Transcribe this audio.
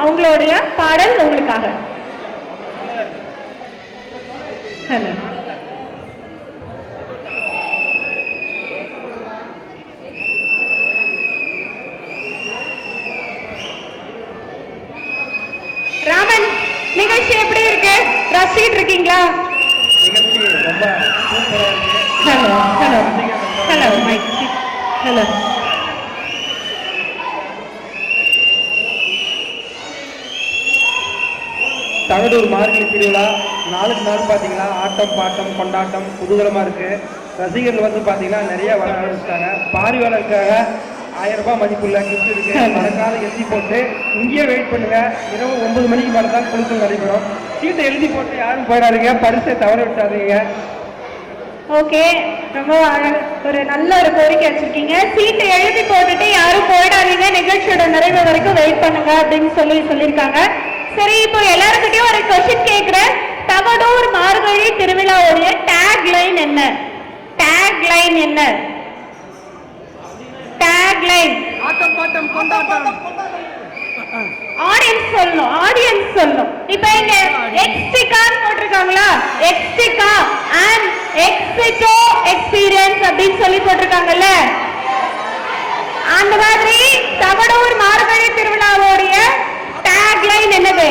அவங்களுடைய பாடல் உங்களுக்காக. ஹலோ ராமன், நிகழ்ச்சி எப்படி இருக்கு? ரசிச்சிட்டு இருக்கீங்களா? நிகழ்ச்சி ரொம்ப சூப்பரா இருக்கு. Hello hello hello mic hello. Thagadur Margazhi திருவிழா நாளுக்கு நாள் பார்த்தீங்கன்னா ஆட்டம் பாட்டம் கொண்டாட்டம் குதூகலமாக இருக்குது. ரசிகர்கள் வந்து பார்த்தீங்கன்னா நிறைய வர ஆரம்பிச்சிட்டாங்க. பார்வையாளருக்காக 1000 ரூபாய் மதிப்புள்ள கிஃப்ட் இருக்கு. மறக்காத எழுதி போட்டு இங்கேயே வெயிட் பண்ணுங்க. இரவு 9 மணிக்கு மேலே தான் குழுக்கள் நடைபெறும். சீட்டை எழுதி போட்டு யாரும் போயிடாதீங்க, பரிசை தவற விட்டாதீங்க. ஓகே, ரொம்ப ஒரு நல்ல ஒரு கோரிக்கை வச்சிருக்கீங்க. சீட்டை எழுதி போட்டுட்டு யாரும் போயிடாதீங்க, நிகழ்ச்சியோட நிறைவு வரைக்கும் வெயிட் பண்ணுங்க அப்படின்னு சொல்லியிருக்காங்க. சரி, இப்போ எல்லாருக்கிட்டையும் ஒரு கொஸ்டின் கேட்கிறேன். தகடூர் மார்கழி திருவிழாவுடைய டேக் லைன் என்ன? டேக் லைன் என்ன? டேக் லைன் ஆட்டம் பாட்டம் கொண்டாட்டம். ஆடியன்ஸ் சொல்லணும், ஆடியன்ஸ் சொல்லணும். இப்ப இங்க எக்ஸ்டிகான்னு போட்டிருக்காங்களா? எக்ஸ்டிகா அண்ட் எக்ஸிட்டோ எக்ஸ்பீரியன்ஸ் அப்படின்னு சொல்லி போட்டிருக்காங்கல்ல, அந்த மாதிரி தகடூர் மார்கழி திருவிழாவுடைய டேக் லைன் என்னது?